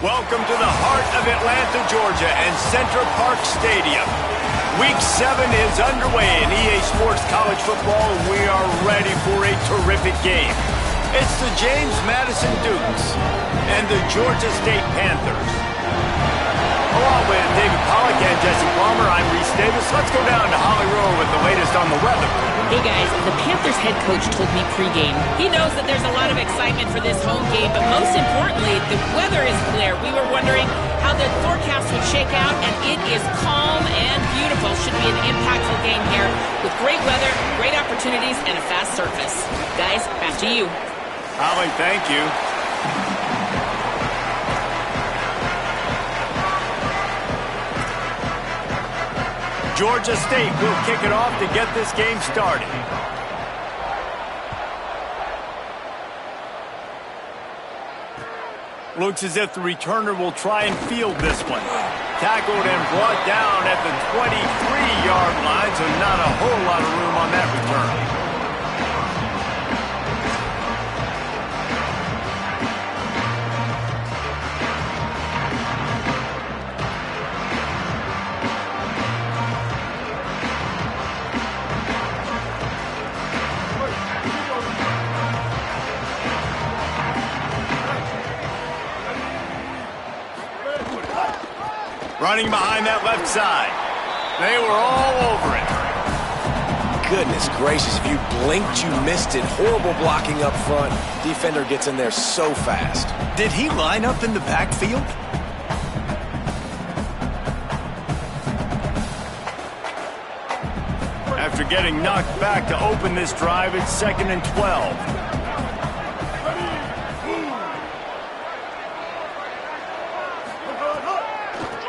Welcome to the heart of Atlanta, Georgia, and Central Park Stadium. Week 7 is underway in EA Sports College Football, and we are ready for a terrific game. It's the James Madison Dukes and the Georgia State Panthers. Along with David Pollack and Jesse Palmer, I'm Reese Davis. Let's go down to Holly Rowe with the latest on the weather. Hey guys, the Panthers head coach told me pregame he knows that there's a lot of excitement for this home game, but most importantly, the weather is clear. We were wondering how the forecast would shake out, and it is calm and beautiful. Should be an impactful game here with great weather, great opportunities, and a fast surface. Guys, back to you. Holly, thank you. Georgia State will kick it off to get this game started. Looks as if the returner will try and field this one. Tackled and brought down at the 23-yard line, so not a whole lot of room on that return. Running behind that left side. They were all over it. Goodness gracious, if you blinked, you missed it. Horrible blocking up front. Defender gets in there so fast. Did he line up in the backfield? After getting knocked back to open this drive, it's 2nd and 12.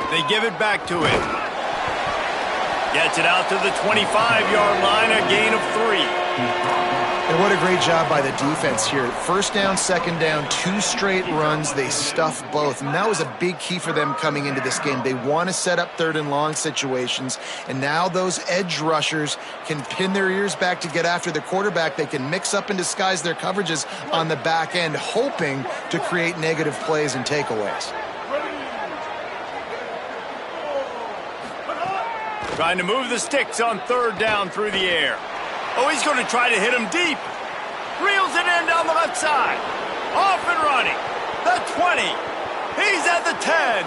They give it back to him. Gets it out to the 25-yard line, a gain of 3. And what a great job by the defense here. First down, second down, 2 straight runs. They stuffed both, and that was a big key for them coming into this game. They want to set up 3rd and long situations, and now those edge rushers can pin their ears back to get after the quarterback. They can mix up and disguise their coverages on the back end, hoping to create negative plays and takeaways. Trying to move the sticks on 3rd down through the air. Oh, he's going to try to hit him deep. Reels it in down the left side. Off and running. The 20. He's at the 10.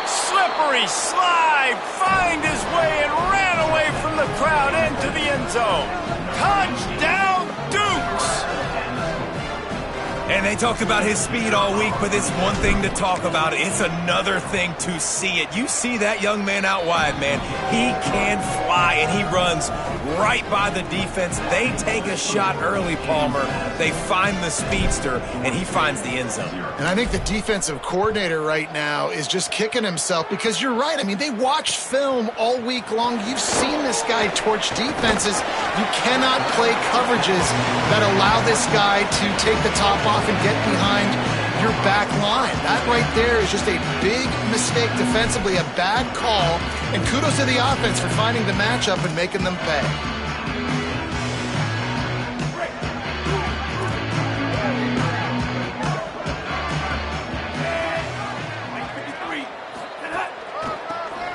Slippery slide. Find his way and ran away from the crowd into the end zone. Touchdown, Dukes. And they talked about his speed all week, but it's one thing to talk about. It's another thing to see it. You see that young man out wide, man. He can fly, and he runs right by the defense. They take a shot early, Palmer. They find the speedster, and he finds the end zone. And I think the defensive coordinator right now is just kicking himself because you're right. I mean, they watched film all week long. You've seen this guy torch defenses. You cannot play coverages that allow this guy to take the top off and get behind your back line. That right there is just a big mistake defensively, a bad call, and kudos to the offense for finding the matchup and making them pay.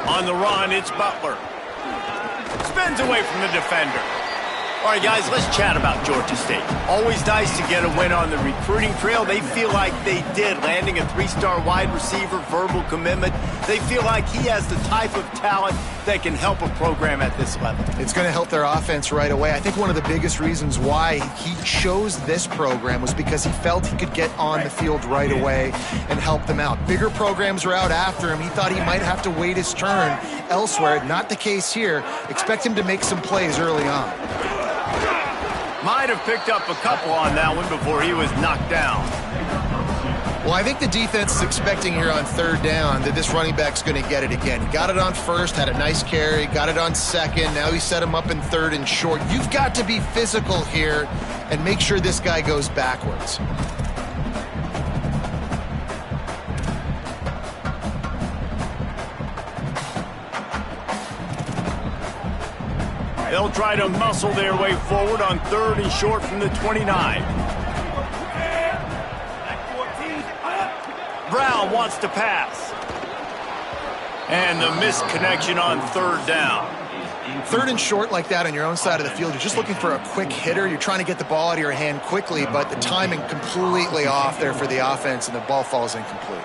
On the run, it's Butler. Spins away from the defender. All right, guys, let's chat about Georgia State. Always nice to get a win on the recruiting trail. They feel like they did, landing a 3-star wide receiver, verbal commitment. They feel like he has the type of talent that can help a program at this level. It's going to help their offense right away. I think one of the biggest reasons why he chose this program was because he felt he could get on the field right away and help them out. Bigger programs were out after him. He thought he might have to wait his turn elsewhere. Not the case here. Expect him to make some plays early on. Might have picked up a couple on that one before he was knocked down. Well, I think the defense is expecting here on 3rd down that this running back's going to get it again. He got it on 1st, had a nice carry, got it on 2nd. Now he set him up in 3rd and short. You've got to be physical here and make sure this guy goes backwards. They'll try to muscle their way forward on 3rd and short from the 29. Brown wants to pass. And the missed connection on third down. Third and short like that on your own side of the field, you're just looking for a quick hitter. You're trying to get the ball out of your hand quickly, but the timing completely off there for the offense, and the ball falls incomplete.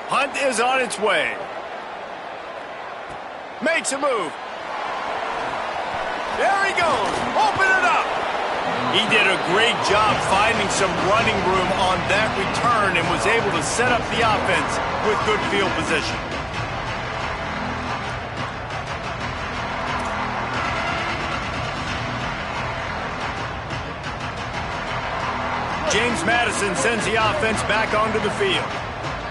Hunt is on its way. Makes a move. There he goes. Open it up. He did a great job finding some running room on that return and was able to set up the offense with good field position. James Madison sends the offense back onto the field.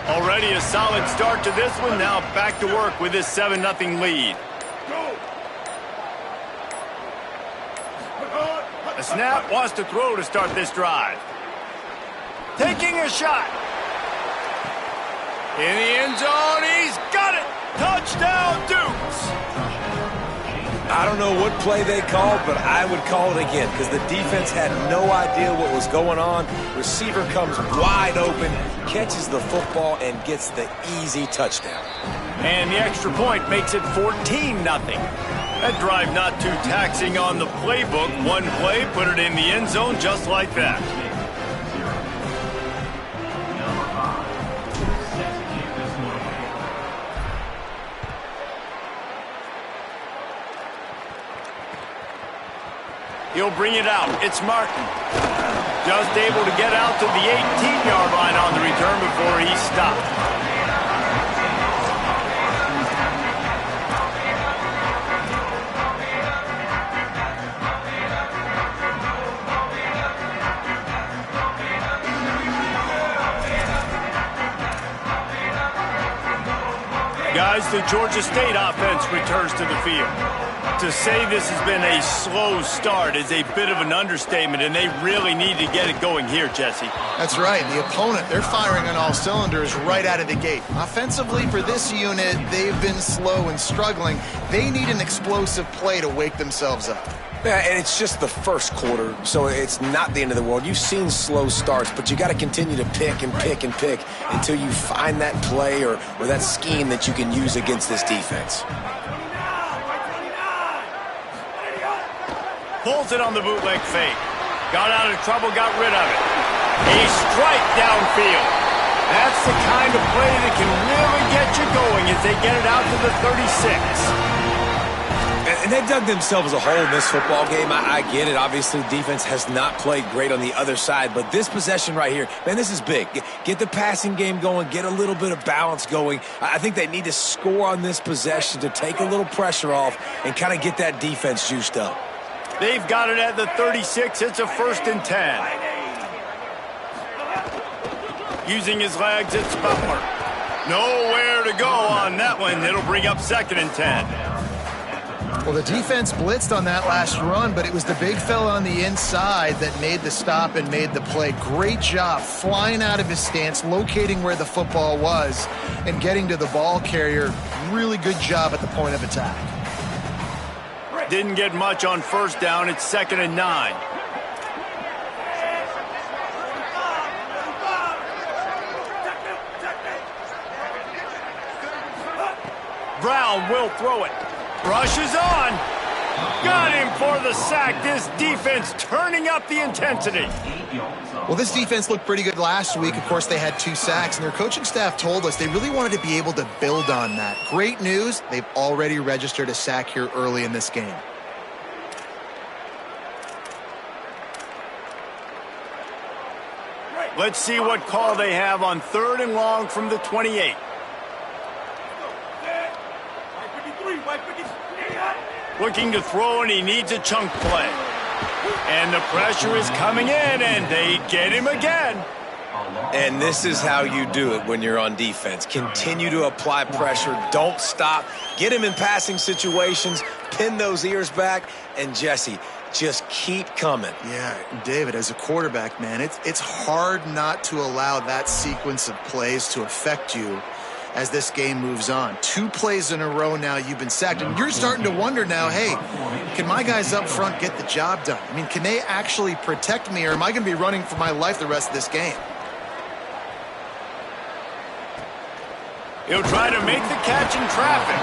Already a solid start to this one. Now back to work with this 7-0 lead. A snap, wants to throw to start this drive. Taking a shot. In the end zone, he's got it. Touchdown, Dukes. I don't know what play they called, but I would call it again because the defense had no idea what was going on. Receiver comes wide open, catches the football, and gets the easy touchdown. And the extra point makes it 14-0. That drive not too taxing on the playbook. One play, put it in the end zone just like that. He'll bring it out. It's Martin. Just able to get out to the 18-yard line on the return before he stopped. Guys, the Georgia State offense returns to the field. To say this has been a slow start is a bit of an understatement, and they really need to get it going here, Jesse. That's right. The opponent, they're firing on all cylinders right out of the gate. Offensively, for this unit, they've been slow and struggling. They need an explosive play to wake themselves up. Yeah, and it's just the first quarter, so it's not the end of the world. You've seen slow starts, but you got to continue to pick and pick and pick until you find that play or that scheme that you can use against this defense. Pulls it on the bootleg fake. Got out of trouble, got rid of it. A strike downfield. That's the kind of play that can really get you going as they get it out to the 36. And they dug themselves a hole in this football game. I get it. Obviously, defense has not played great on the other side. But this possession right here, man, this is big. Get the passing game going. Get a little bit of balance going. I think they need to score on this possession to take a little pressure off and kind of get that defense juiced up. They've got it at the 36. It's a 1st and 10. Using his legs, it's Butler. Nowhere to go on that one. It'll bring up 2nd and 10. Well, the defense blitzed on that last run, but it was the big fella on the inside that made the stop and made the play. Great job flying out of his stance, locating where the football was, and getting to the ball carrier. Really good job at the point of attack. Didn't get much on 1st down. It's 2nd and 9. Brown will throw it. Rushes on. Got him for the sack. This defense turning up the intensity. Well, this defense looked pretty good last week. Of course, they had 2 sacks, and their coaching staff told us they really wanted to be able to build on that. Great news. They've already registered a sack here early in this game. Let's see what call they have on 3rd and long from the 28. Looking to throw, and he needs a chunk play. And the pressure is coming in, and they get him again. And this is how you do it when you're on defense. Continue to apply pressure. Don't stop. Get him in passing situations. Pin those ears back. And, Jesse, just keep coming. Yeah, David, as a quarterback, man, it's hard not to allow that sequence of plays to affect you. as this game moves on. 2 plays in a row now you've been sacked, and you're starting to wonder now, hey, can my guys up front get the job done? I mean, can they actually protect me, or am I going to be running for my life the rest of this game? He'll try to make the catch in traffic.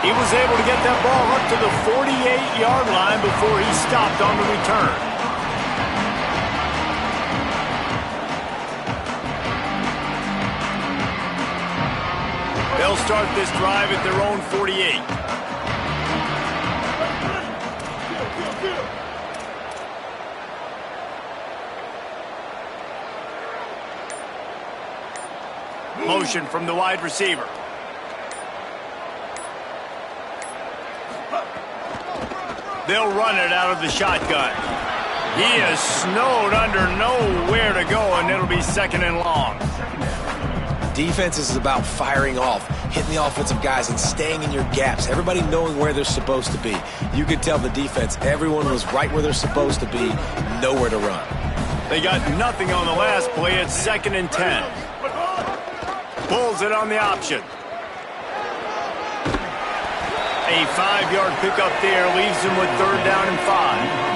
He was able to get that ball up to the 48-yard line before he stopped on the return. They'll start this drive at their own 48. Motion from the wide receiver. They'll run it out of the shotgun. He is snowed under, nowhere to go, and it'll be second and long. Defense is about firing off, hitting the offensive guys, and staying in your gaps. Everybody knowing where they're supposed to be. You could tell the defense, everyone was right where they're supposed to be, nowhere to run. They got nothing on the last play. It's second and 10. Pulls it on the option. A 5-yard pickup there leaves him with third down and 5.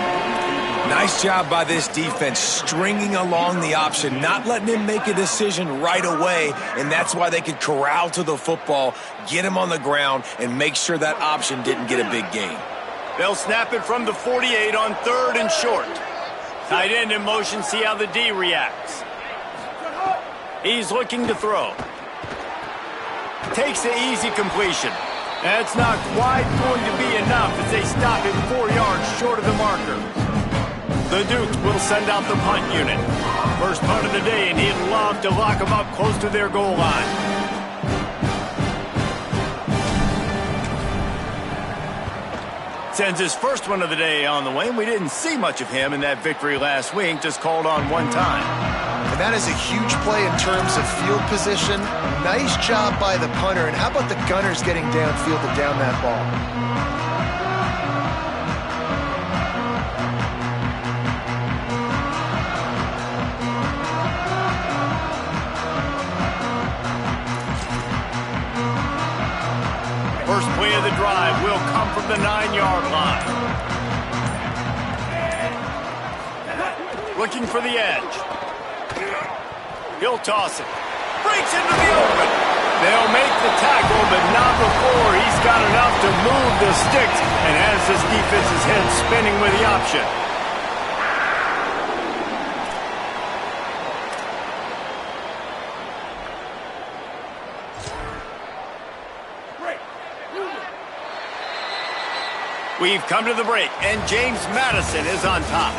Nice job by this defense, stringing along the option, not letting him make a decision right away, and that's why they could corral to the football, get him on the ground, and make sure that option didn't get a big gain. They'll snap it from the 48 on third and short. Tight end in motion, see how the D reacts. He's looking to throw. Takes the easy completion. That's not quite going to be enough as they stop him 4 yards short of the marker. The Dukes will send out the punt unit. First punt of the day, and he'd love to lock them up close to their goal line. Sends his first one of the day on the way, and we didn't see much of him in that victory last week, just called on one time. And that is a huge play in terms of field position. Nice job by the punter. And how about the Gunners getting downfield to down that ball? First play of the drive will come from the 9-yard line. Looking for the edge. He'll toss it. Breaks into the open. They'll make the tackle, but not before he's got enough to move the sticks and has this defense's head spinning with the option. We've come to the break, and James Madison is on top.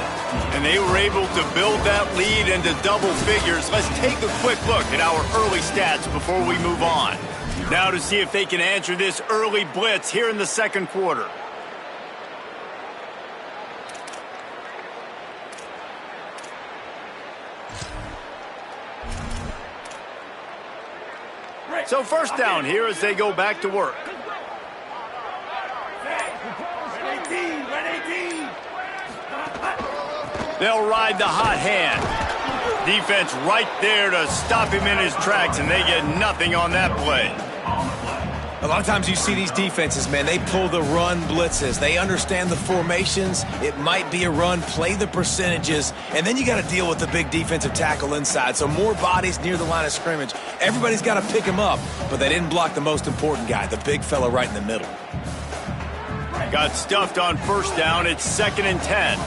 And they were able to build that lead into double figures. Let's take a quick look at our early stats before we move on. Now to see if they can answer this early blitz here in the second quarter. So first down here as they go back to work. They'll ride the hot hand. Defense right there to stop him in his tracks, and they get nothing on that play. A lot of times you see these defenses, man, they pull the run blitzes. They understand the formations. It might be a run, play the percentages, and then you got to deal with the big defensive tackle inside. So more bodies near the line of scrimmage. Everybody's got to pick him up, but they didn't block the most important guy, the big fella right in the middle. Got stuffed on first down. It's second and 10.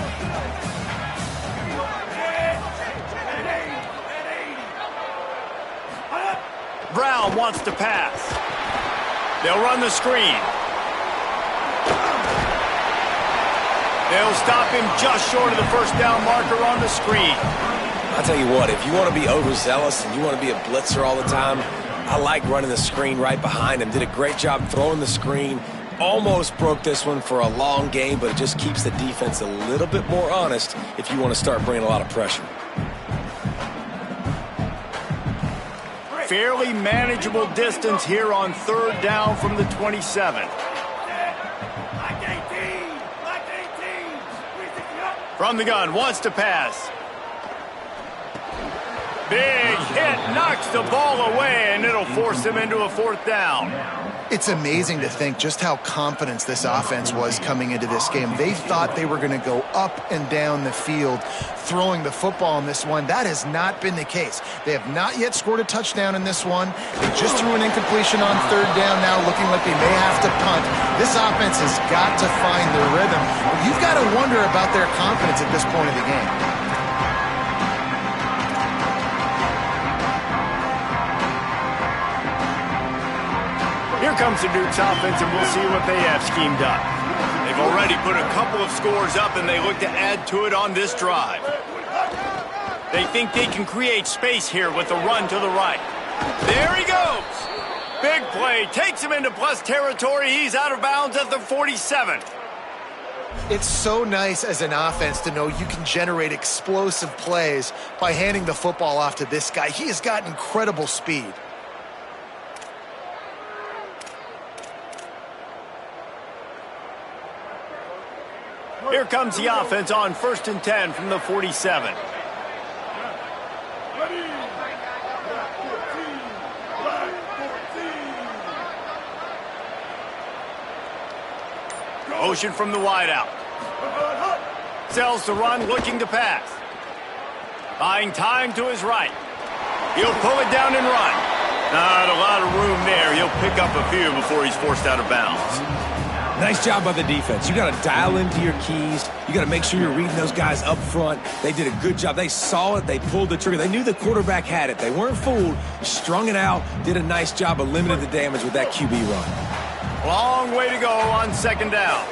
Brown wants to pass. They'll run the screen. They'll stop him just short of the first down marker on the screen. I'll tell you what, if you want to be overzealous and you want to be a blitzer all the time, I like running the screen right behind him. Did a great job throwing the screen. Almost broke this one for a long game, but it just keeps the defense a little bit more honest if you want to start bringing a lot of pressure. Fairly manageable distance here on third down from the 27. From the gun, wants to pass. Big hit, knocks the ball away, and it'll force him into a 4th down. It's amazing to think just how confident this offense was coming into this game. They thought they were going to go up and down the field throwing the football in this one. That has not been the case. They have not yet scored a touchdown in this one. They just threw an incompletion on 3rd down now, looking like they may have to punt. This offense has got to find their rhythm. But you've got to wonder about their confidence at this point of the game. Here comes the Duke's offense, and we'll see what they have schemed up. They've already put a couple of scores up, and they look to add to it on this drive. They think they can create space here with the run to the right. There he goes. Big play. Takes him into plus territory. He's out of bounds at the 47. It's so nice as an offense to know you can generate explosive plays by handing the football off to this guy. He has got incredible speed. Here comes the offense on 1st and 10 from the 47. Motion from the wideout. Sells the run, looking to pass. Buying time to his right. He'll pull it down and run. Not a lot of room there. He'll pick up a few before he's forced out of bounds. Nice job by the defense. You got to dial into your keys. You got to make sure you're reading those guys up front. They did a good job. They saw it. They pulled the trigger. They knew the quarterback had it. They weren't fooled. Strung it out. Did a nice job of limiting the damage with that QB run. Long way to go on 2nd down.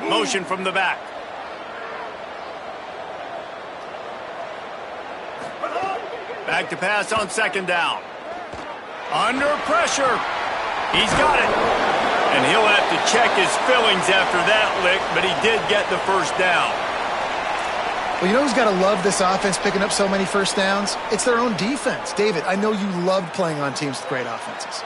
Motion from the back. Back to pass on 2nd down. Under pressure. He's got it. And he'll have to check his fillings after that lick, but he did get the 1st down. Well, you know who's got to love this offense picking up so many 1st downs? It's their own defense. David, I know you loved playing on teams with great offenses.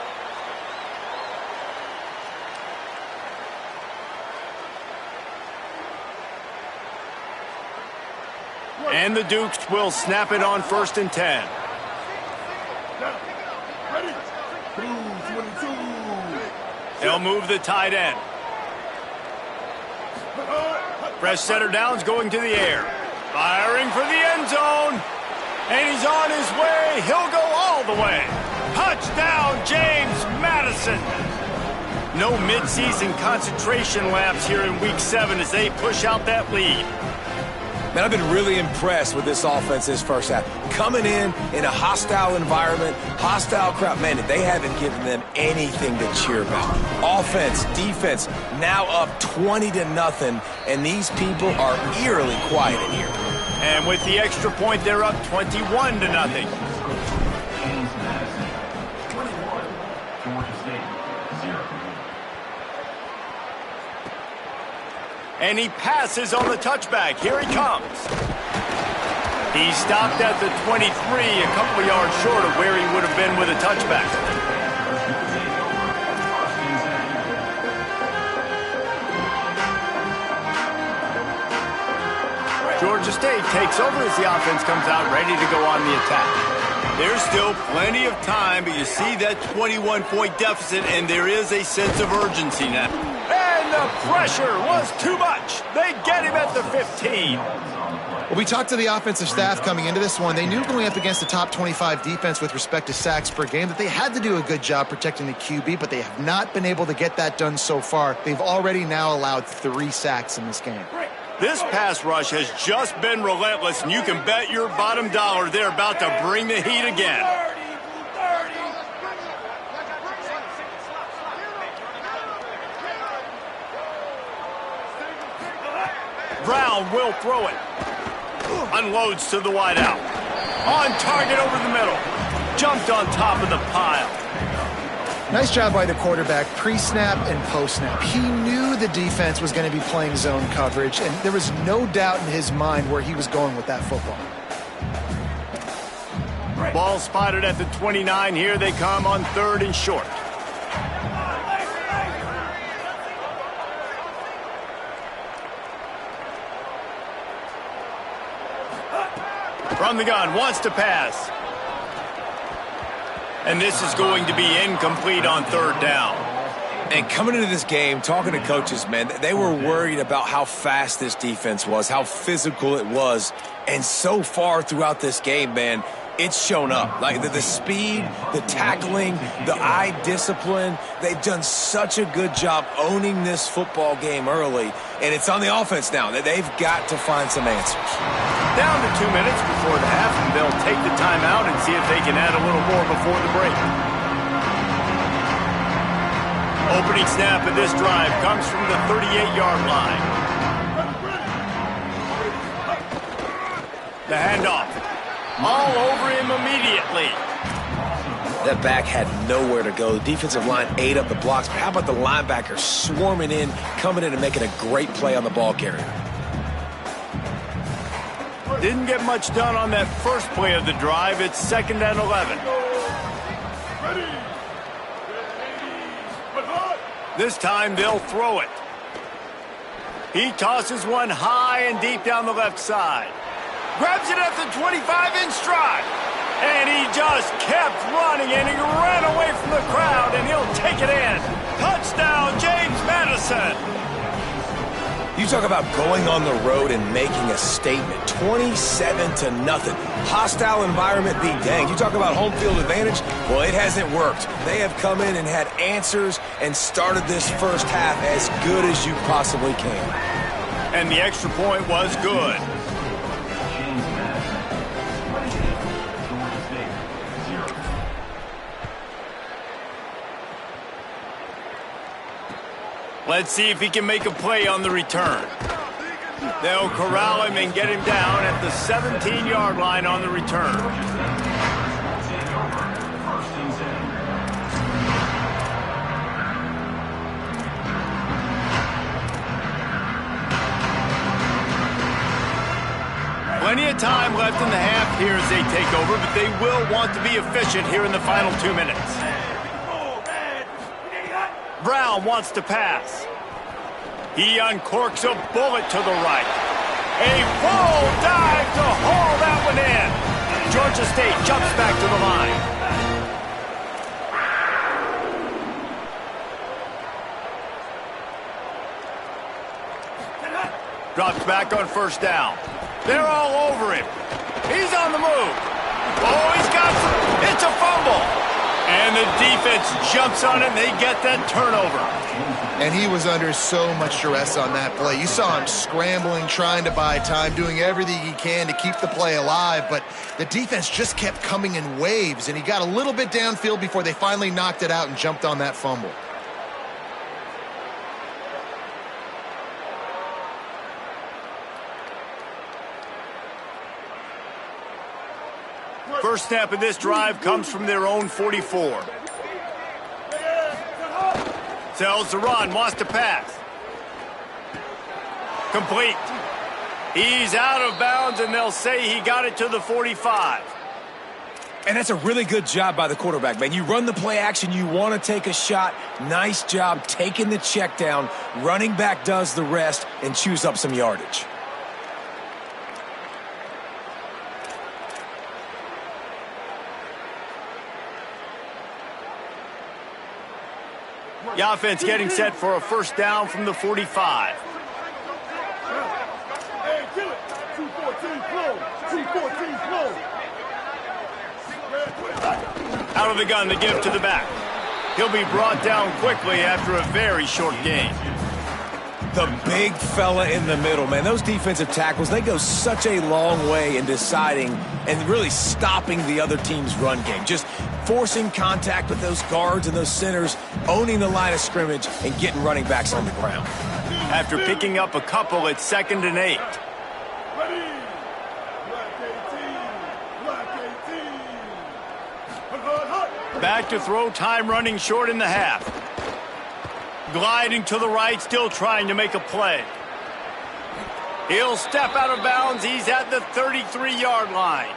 And the Dukes will snap it on 1st and 10. They'll move the tight end. Fresh setter downs going to the air. Firing for the end zone. And he's on his way. He'll go all the way. Touchdown, James Madison. No midseason concentration laps here in Week 7 as they push out that lead. Man, I've been really impressed with this offense this first half. Coming in a hostile environment, hostile crowd. Man, they haven't given them anything to cheer about. Offense, defense, now up 20-0, and these people are eerily quiet in here. And with the extra point, they're up 21-0. And he passes on the touchback. Here he comes. He stopped at the 23, a couple of yards short of where he would have been with a touchback. Georgia State takes over as the offense comes out ready to go on the attack. There's still plenty of time, but you see that 21-point deficit, and there is a sense of urgency now. And the pressure was too much. They get him at the 15. Well, we talked to the offensive staff coming into this one. They knew going up against the top 25 defense with respect to sacks per game that they had to do a good job protecting the QB, but they have not been able to get that done so far. They've already now allowed 3 sacks in this game. This pass rush has just been relentless, and you can bet your bottom dollar they're about to bring the heat again. Brown will throw it. Unloads to the wideout. On target over the middle. Jumped on top of the pile. Nice job by the quarterback, pre-snap and post-snap. He knew the defense was going to be playing zone coverage, and there was no doubt in his mind where he was going with that football. Ball spotted at the 29. Here they come on 3rd and short. From the gun, wants to pass. And this is going to be incomplete on 3rd down. And coming into this game, talking to coaches, man, they were worried about how fast this defense was, how physical it was. And so far throughout this game, man, it's shown up. Like the speed, the tackling, the eye discipline. They've done such a good job owning this football game early. And it's on the offense now. They've got to find some answers. Down to 2 minutes before the half, and they'll take the timeout and see if they can add a little more before the break. Opening snap of this drive comes from the 38-yard line. The handoff. All over him immediately. That back had nowhere to go. The defensive line ate up the blocks. But how about the linebacker swarming in, coming in and making a great play on the ball carrier? Didn't get much done on that first play of the drive. It's 2nd and 11. This time they'll throw it. He tosses one high and deep down the left side. Grabs it at the 25 in stride. And he just kept running, and he ran away from the crowd, and he'll take it in. Touchdown, James Madison. You talk about going on the road and making a statement. 27-0. Hostile environment be danged. You talk about home field advantage. Well, it hasn't worked. They have come in and had answers and started this first half as good as you possibly can. And the extra point was good. Let's see if he can make a play on the return. They'll corral him and get him down at the 17-yard line on the return. Plenty of time left in the half here as they take over, but they will want to be efficient here in the final 2 minutes. Brown wants to pass. He uncorks a bullet to the right. A full dive to haul that one in. Georgia State jumps back to the line. Drops back on 1st down. They're all over him. He's on the move. Oh, he's got some. It's a fumble. And the defense jumps on it, and they get that turnover. And he was under so much duress on that play. You saw him scrambling, trying to buy time, doing everything he can to keep the play alive. But the defense just kept coming in waves, and he got a little bit downfield before they finally knocked it out and jumped on that fumble. First snap of this drive comes from their own 44. Sells the run, wants to pass. Complete. He's out of bounds, and they'll say he got it to the 45. And that's a really good job by the quarterback, man. You run the play action, you want to take a shot. Nice job taking the check down. Running back does the rest and chews up some yardage. The offense getting set for a first down from the 45. Out of the gun to give to the back. He'll be brought down quickly after a very short gain. The big fella in the middle, man. Those defensive tackles, they go such a long way in deciding and really stopping the other team's run game. Just forcing contact with those guards and those centers, owning the line of scrimmage, and getting running backs on the ground. After picking up a couple, it's 2nd and 8. Back to throw, time running short in the half. Gliding to the right, still trying to make a play. He'll step out of bounds. He's at the 33-yard line.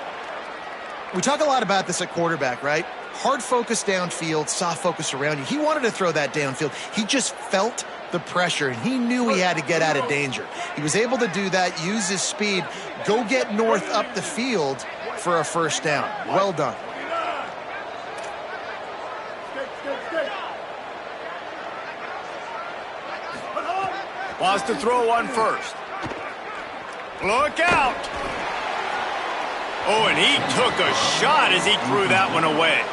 We talk a lot about this at quarterback, right? Hard focus downfield, soft focus around you. He wanted to throw that downfield. He just felt the pressure, and he knew he had to get out of danger. He was able to do that, use his speed, go get north up the field for a first down. Well done. Wants to throw one first. Look out! Oh, and he took a shot as he threw that one away.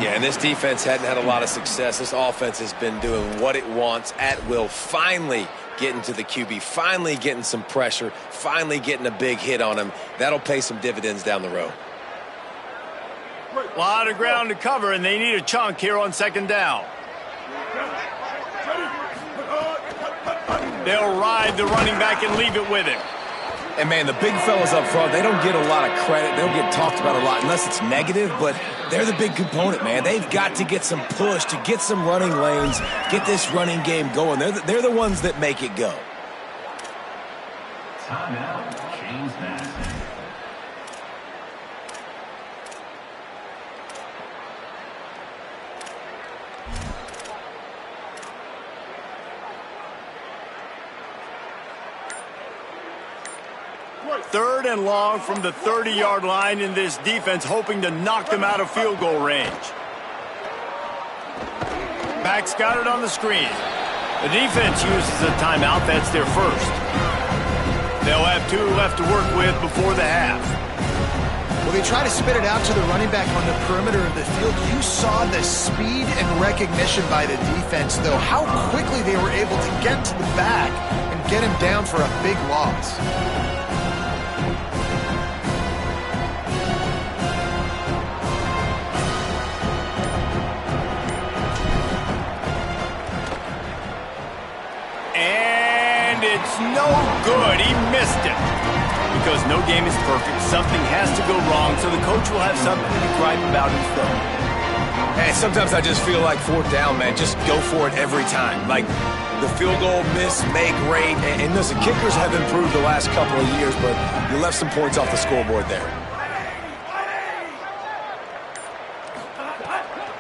Yeah, and this defense hadn't had a lot of success. This offense has been doing what it wants at will. Finally getting to the QB, finally getting some pressure, finally getting a big hit on him. That'll pay some dividends down the road. A lot of ground to cover, and they need a chunk here on second down. They'll ride the running back and leave it with him. And, man, the big fellas up front, they don't get a lot of credit. They'll get talked about a lot unless it's negative, but they're the big component, man. They've got to get some push, to get some running lanes, get this running game going. They're the ones that make it go. Timeout, James Madison. Third and long from the 30-yard line, in this defense hoping to knock them out of field goal range. Back's got it on the screen. The defense uses a timeout. That's their first. They'll have 2 left to work with before the half. Well, they try to spit it out to the running back on the perimeter of the field. You saw the speed and recognition by the defense, though, how quickly they were able to get to the back and get him down for a big loss. It's no good. He missed it. Because no game is perfect. Something has to go wrong, so the coach will have something to gripe about instead. Hey, sometimes I just feel like fourth down, man. Just go for it every time. Like the field goal miss, make great. And listen, kickers have improved the last couple of years, but you left some points off the scoreboard there.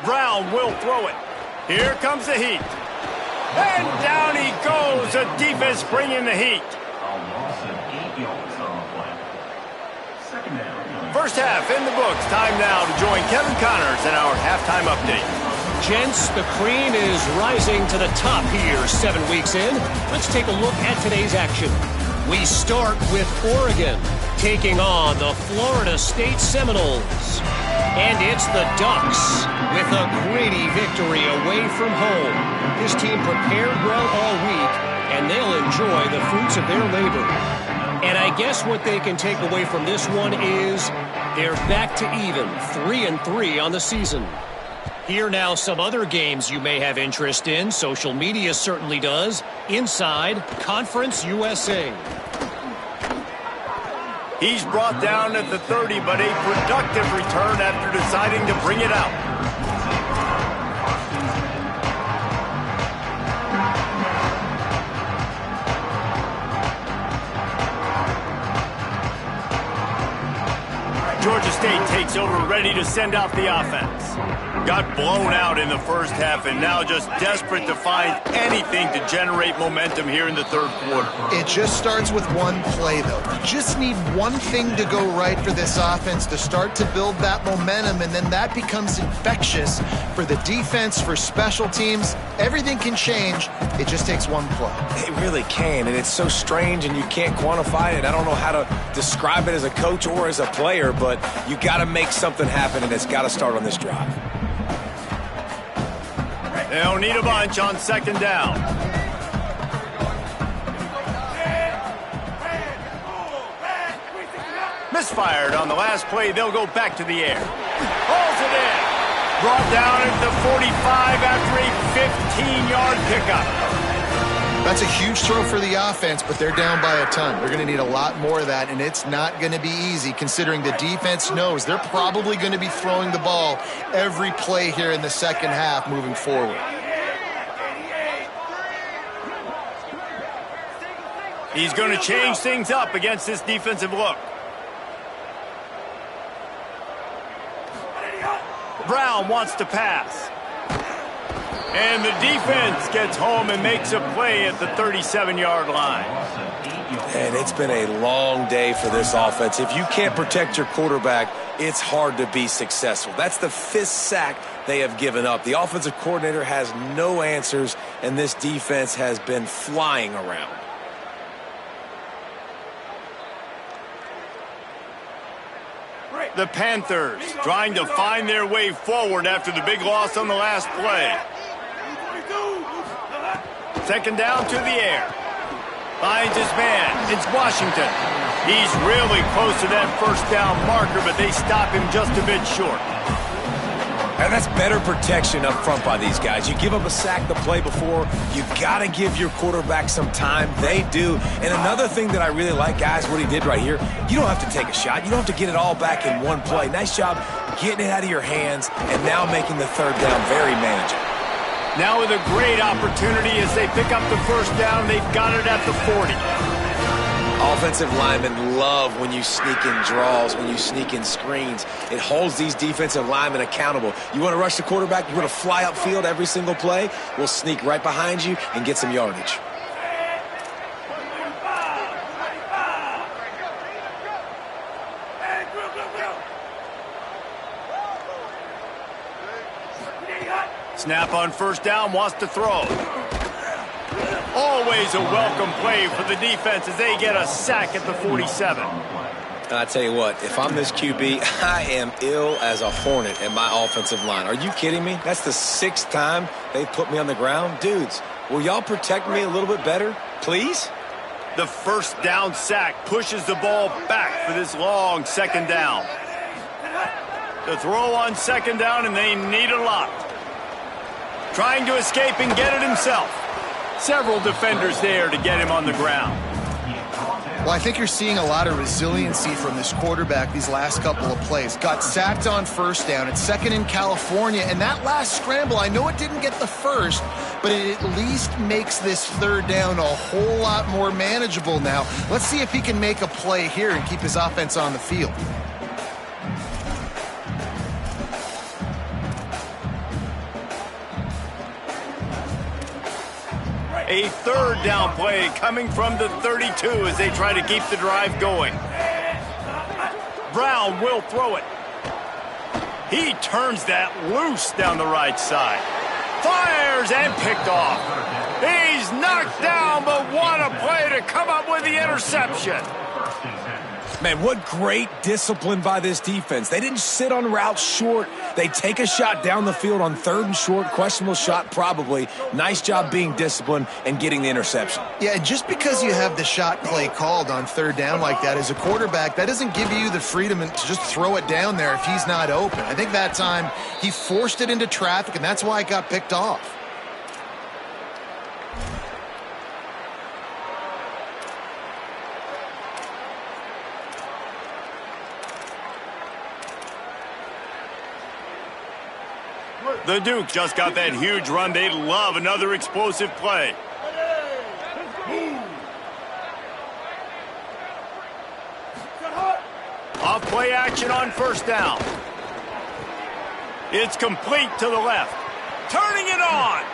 Brown will throw it. Here comes the heat. And down he goes. The defense bringing the heat. A loss of 8 yards on the play. Second down. First half in the books. Time now to join Kevin Connors in our halftime update. Gents, the cream is rising to the top here 7 weeks in. Let's take a look at today's action. We start with Oregon taking on the Florida State Seminoles. And it's the Ducks with a gritty victory away from home. This team prepared well all week, and they'll enjoy the fruits of their labor. And I guess what they can take away from this one is they're back to even, 3-3 on the season. Here now some other games you may have interest in. Social media certainly does. Inside Conference USA. He's brought down at the 30, but a productive return after deciding to bring it out. Georgia State takes over, ready to send out the offense. Got blown out in the first half and now just desperate to find anything to generate momentum here in the third quarter. It just starts with one play, though. You just need one thing to go right for this offense to start to build that momentum, and then that becomes infectious for the defense, for special teams. Everything can change. It just takes one play. It really can, and it's so strange, and you can't quantify it. I don't know how to describe it as a coach or as a player, but you got to make something happen, and it's got to start on this drive. They'll need a bunch on second down. Misfired on the last play. They'll go back to the air. Hauls it in. Brought down at the 45 after a 15-yard pickup. That's a huge throw for the offense, but they're down by a ton. They're going to need a lot more of that, and it's not going to be easy considering the defense knows they're probably going to be throwing the ball every play here in the second half moving forward. He's going to change things up against this defensive look. Brown wants to pass. And the defense gets home and makes a play at the 37-yard line. And it's been a long day for this offense. If you can't protect your quarterback, it's hard to be successful. That's the 5th sack they have given up. The offensive coordinator has no answers, and this defense has been flying around. The Panthers trying to find their way forward after the big loss on the last play. Second down to the air. Finds his man. It's Washington. He's really close to that first down marker, but they stop him just a bit short. And that's better protection up front by these guys. You give up a sack the play before, you've got to give your quarterback some time. They do. And another thing that I really like, guys, what he did right here, you don't have to take a shot. You don't have to get it all back in one play. Nice job getting it out of your hands and now making the third down very manageable. Now with a great opportunity as they pick up the first down, they've got it at the 40. Offensive linemen love when you sneak in draws, when you sneak in screens. It holds these defensive linemen accountable. You want to rush the quarterback, you want to fly upfield every single play, we'll sneak right behind you and get some yardage. Snap on first down, wants to throw. Always a welcome play for the defense as they get a sack at the 47. I tell you what, if I'm this QB, I am ill as a hornet at my offensive line. Are you kidding me? That's the 6th time they've put me on the ground. Dudes, will y'all protect me a little bit better, please? The first down sack pushes the ball back for this long second down. The throw on second down, and they need a lot. Trying to escape and get it himself. Several defenders there to get him on the ground. Well, I think you're seeing a lot of resiliency from this quarterback these last couple of plays. Got sacked on first down. It's second in California. And that last scramble, I know it didn't get the first, but it at least makes this third down a whole lot more manageable now. Let's see if he can make a play here and keep his offense on the field. A third down play coming from the 32 as they try to keep the drive going. Brown will throw it. He turns that loose down the right side. Fires and picked off. He's knocked down, but what a play to come up with the interception. Man, what great discipline by this defense. They didn't sit on routes short. They take a shot down the field on third and short. Questionable shot, probably. Nice job being disciplined and getting the interception. Yeah, just because you have the shot play called on third down like that as a quarterback, that doesn't give you the freedom to just throw it down there if he's not open. I think that time he forced it into traffic, and that's why it got picked off. The Duke just got that huge run. They'd love another explosive play. Off play action on first down. It's complete to the left. Turning it on.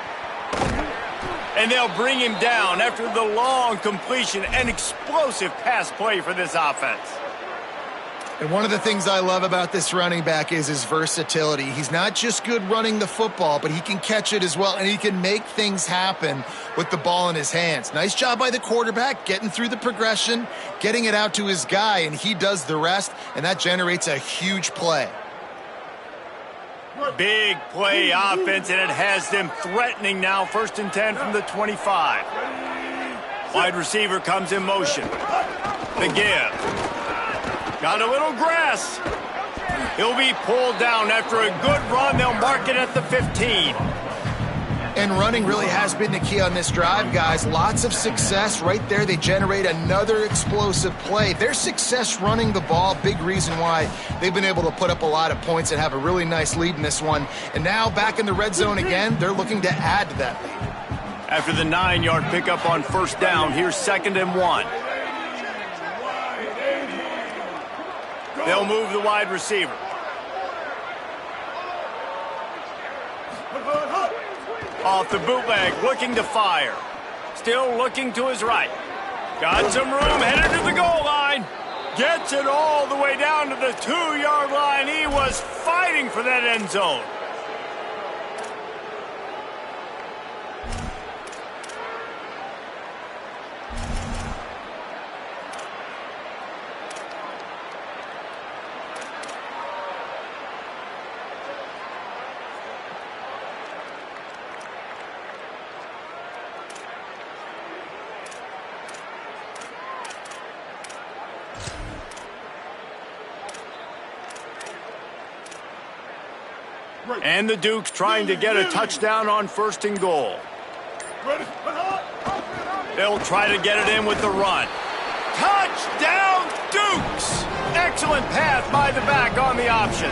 And they'll bring him down after the long completion. An explosive pass play for this offense. And one of the things I love about this running back is his versatility. He's not just good running the football, but he can catch it as well, and he can make things happen with the ball in his hands. Nice job by the quarterback, getting through the progression, getting it out to his guy, and he does the rest, and that generates a huge play. Big play offense, and it has them threatening now. 1st and 10 from the 25. Wide receiver comes in motion. The give. Got a little grass. He'll be pulled down after a good run. They'll mark it at the 15. And running really has been the key on this drive, guys. Lots of success right there. They generate another explosive play. Their success running the ball, big reason why they've been able to put up a lot of points and have a really nice lead in this one. And now back in the red zone again, they're looking to add to that lead. After the 9-yard pickup on first down, here's 2nd and 1. They'll move the wide receiver. Off the bootleg, looking to fire. Still looking to his right. Got some room, headed to the goal line. Gets it all the way down to the 2-yard line. He was fighting for that end zone. And the Dukes trying to get a touchdown on 1st and goal. They'll try to get it in with the run. Touchdown, Dukes! Excellent pass by the back on the option.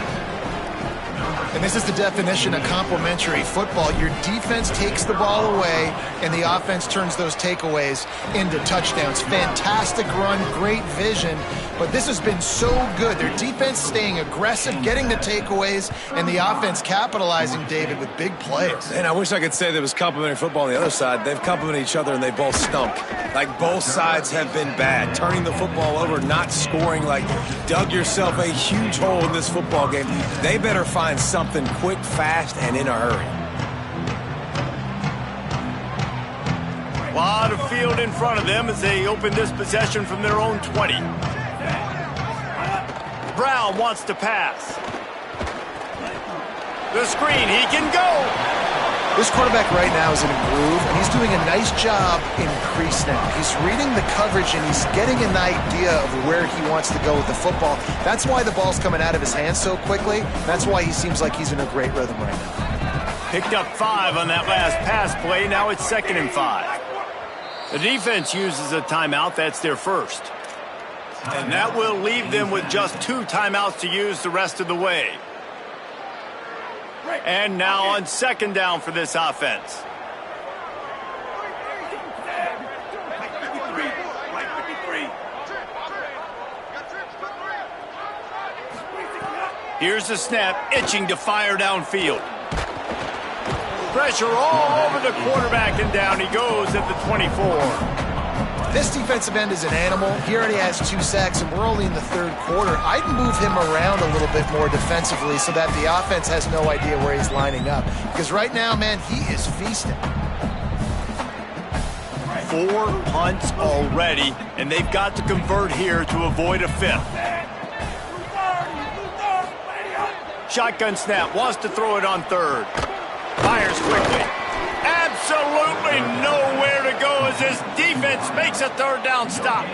And this is the definition of complementary football. Your defense takes the ball away, and the offense turns those takeaways into touchdowns. Fantastic run, great vision, but this has been so good. Their defense staying aggressive, getting the takeaways, and the offense capitalizing, David, with big plays. And I wish I could say there was complementary football on the other side. They've complemented each other, and they both stunk. Like, both sides have been bad. Turning the football over, not scoring, like, dug yourself a huge hole in this football game. They better find something quick, fast, and in a hurry. A lot of field in front of them as they open this possession from their own 20. Brown wants to pass. The screen, he can go. This quarterback right now is in a groove, and he's doing a nice job in crease now. He's reading the coverage, and he's getting an idea of where he wants to go with the football. That's why the ball's coming out of his hands so quickly. That's why he seems like he's in a great rhythm right now. Picked up 5 on that last pass play. Now it's 2nd and 5. The defense uses a timeout. That's their first. And that will leave them with just 2 timeouts to use the rest of the way. And now on 2nd down for this offense. Here's the snap, itching to fire downfield. Pressure all over the quarterback, and down he goes at the 24. This defensive end is an animal. He already has 2 sacks, and we're only in the 3rd quarter. I'd move him around a little bit more defensively so that the offense has no idea where he's lining up. Because right now, man, he is feasting. 4 punts already, and they've got to convert here to avoid a 5th. Shotgun snap, wants to throw it on 3rd. Fires quickly. Absolutely nowhere to go as this defense makes a 3rd down stop.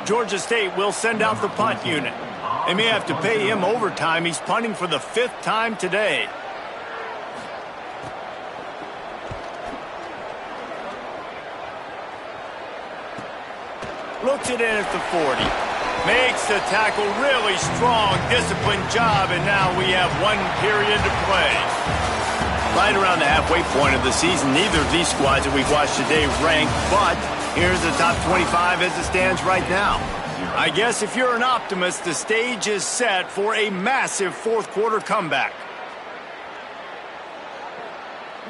Georgia State will send out the punt unit. They may have to pay him overtime. He's punting for the 5th time today. Looks it in at the 40. Makes the tackle, really strong, disciplined job, and now we have 1 period to play. Right around the halfway point of the season, neither of these squads that we've watched today rank, but here's the top 25 as it stands right now. I guess if you're an optimist, the stage is set for a massive 4th quarter comeback.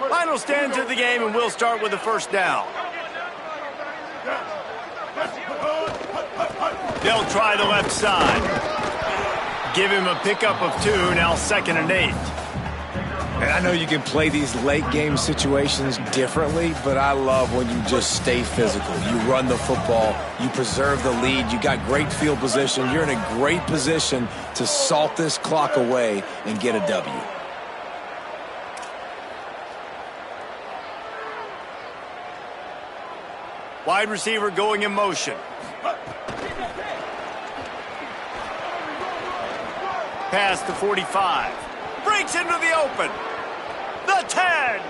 Final stands of the game, and we'll start with the 1st down. They'll try the left side. Give him a pickup of 2, now 2nd and 8. And I know you can play these late game situations differently, but I love when you just stay physical. You run the football, you preserve the lead, you got great field position, you're in a great position to salt this clock away and get a W. Wide receiver going in motion. Past the 45. Breaks into the open. The 10.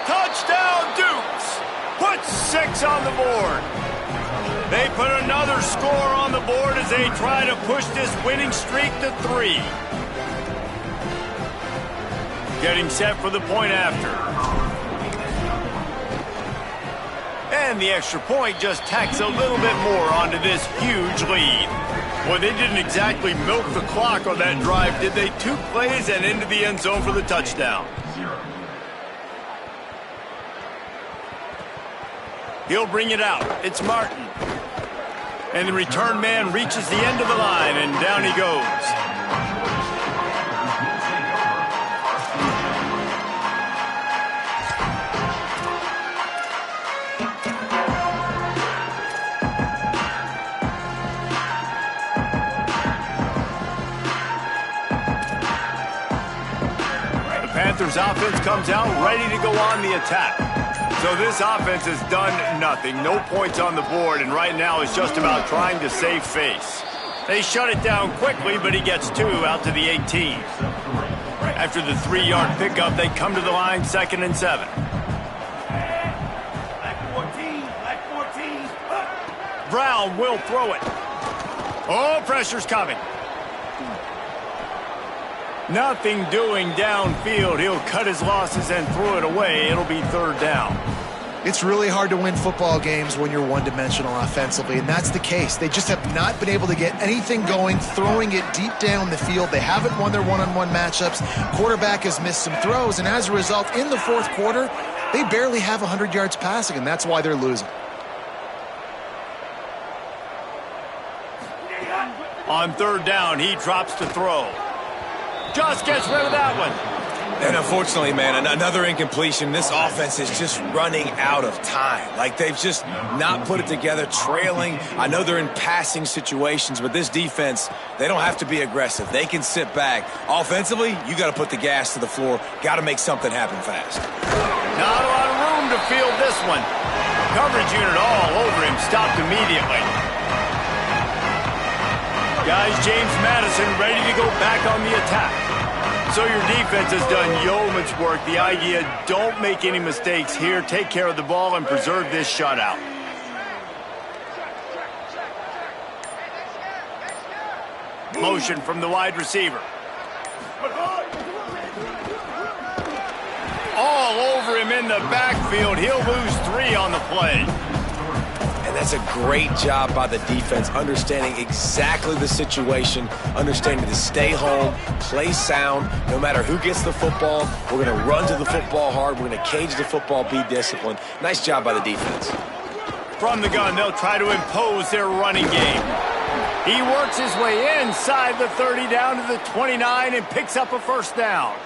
Touchdown Dukes. Puts 6 on the board. They put another score on the board as they try to push this winning streak to 3. Getting set for the point after. And the extra point just tacks a little bit more onto this huge lead. Well, they didn't exactly milk the clock on that drive, did they? 2 plays and into the end zone for the touchdown. He'll bring it out. It's Martin. And the return man reaches the end of the line, and down he goes. The Panthers offense comes out ready to go on the attack. So this offense has done nothing. No points on the board, and right now it's just about trying to save face. They shut it down quickly, but he gets 2 out to the 18. After the 3-yard pickup, they come to the line, 2nd and 7. Brown will throw it. Oh, pressure's coming. Nothing doing downfield. He'll cut his losses and throw it away. It'll be 3rd down. It's really hard to win football games when you're one-dimensional offensively, and that's the case. They just have not been able to get anything going, throwing it deep down the field. They haven't won their one-on-one matchups. Quarterback has missed some throws, and as a result, in the 4th quarter, they barely have 100 yards passing, and that's why they're losing. On 3rd down, he drops to throw. Just gets rid of that one. And unfortunately, man, another incompletion. This offense is just running out of time. Like, they've just not put it together, trailing. I know they're in passing situations, but this defense, they don't have to be aggressive. They can sit back. Offensively, you got to put the gas to the floor. Got to make something happen fast. Not a lot of room to field this one. Coverage unit all over him, stopped immediately. Guys, James Madison ready to go back on the attack. So your defense has done yeoman's work. The idea, don't make any mistakes here. Take care of the ball and preserve this shutout. Motion from the wide receiver. All over him in the backfield. He'll lose 3 on the play. And that's a great job by the defense, understanding exactly the situation, understanding to stay home, play sound, no matter who gets the football. We're going to run to the football hard. We're going to cage the football, be disciplined. Nice job by the defense. From the gun, they'll try to impose their running game. He works his way inside the 30 down to the 29 and picks up a 1st down.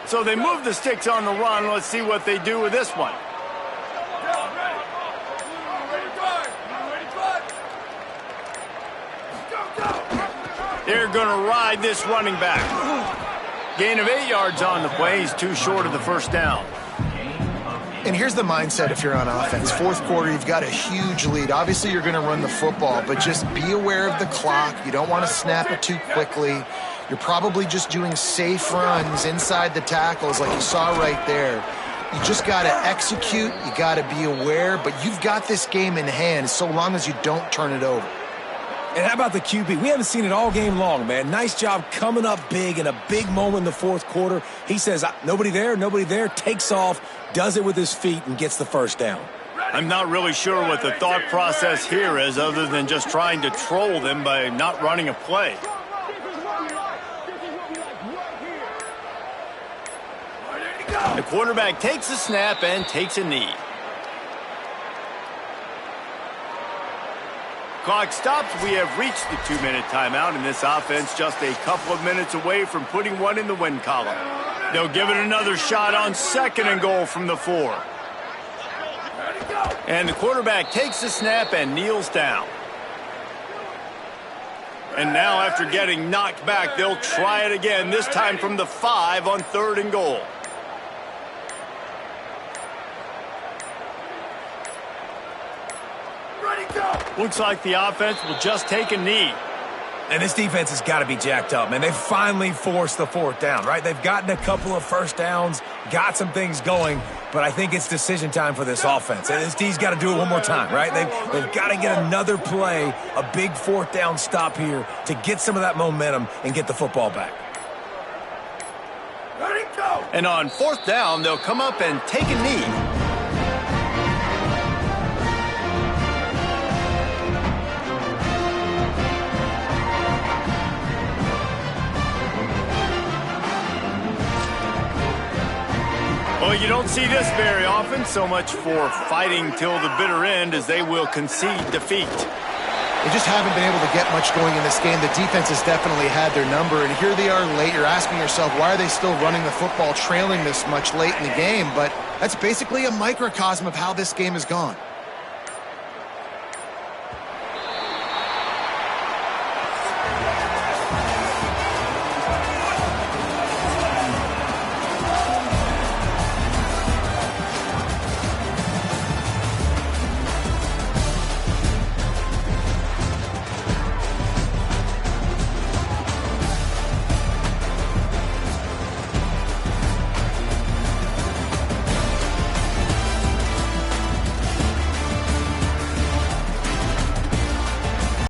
So they move the sticks on the run. Let's see what they do with this one. They're going to ride this running back. Gain of 8 yards on the play. He's too short of the 1st down. And here's the mindset if you're on offense. 4th quarter, you've got a huge lead. Obviously, you're going to run the football, but just be aware of the clock. You don't want to snap it too quickly. You're probably just doing safe runs inside the tackles like you saw right there. You just got to execute. You got to be aware, but you've got this game in hand so long as you don't turn it over. And how about the QB? We haven't seen it all game long, man. Nice job coming up big in a big moment in the 4th quarter. He says, nobody there, takes off, does it with his feet, and gets the 1st down. I'm not really sure what the thought process here is other than just trying to troll them by not running a play. The quarterback takes a snap and takes a knee. Clock stops. We have reached the 2-minute timeout, and this offense just a couple of minutes away from putting one in the win column. They'll give it another shot on 2nd and goal from the 4. And the quarterback takes the snap and kneels down. And now after getting knocked back, they'll try it again, this time from the 5 on 3rd and goal. Looks like the offense will just take a knee. And this defense has got to be jacked up, man. They've finally forced the 4th down, right? They've gotten a couple of 1st downs, got some things going, but I think it's decision time for this offense. And this D's got to do it one more time, right? They've got to get another play, a big 4th down stop here to get some of that momentum and get the football back. And on 4th down, they'll come up and take a knee. Well, you don't see this very often. So much for fighting till the bitter end as they will concede defeat. They just haven't been able to get much going in this game. The defense has definitely had their number, and here they are late. You're asking yourself, why are they still running the football trailing this much late in the game? But that's basically a microcosm of how this game has gone.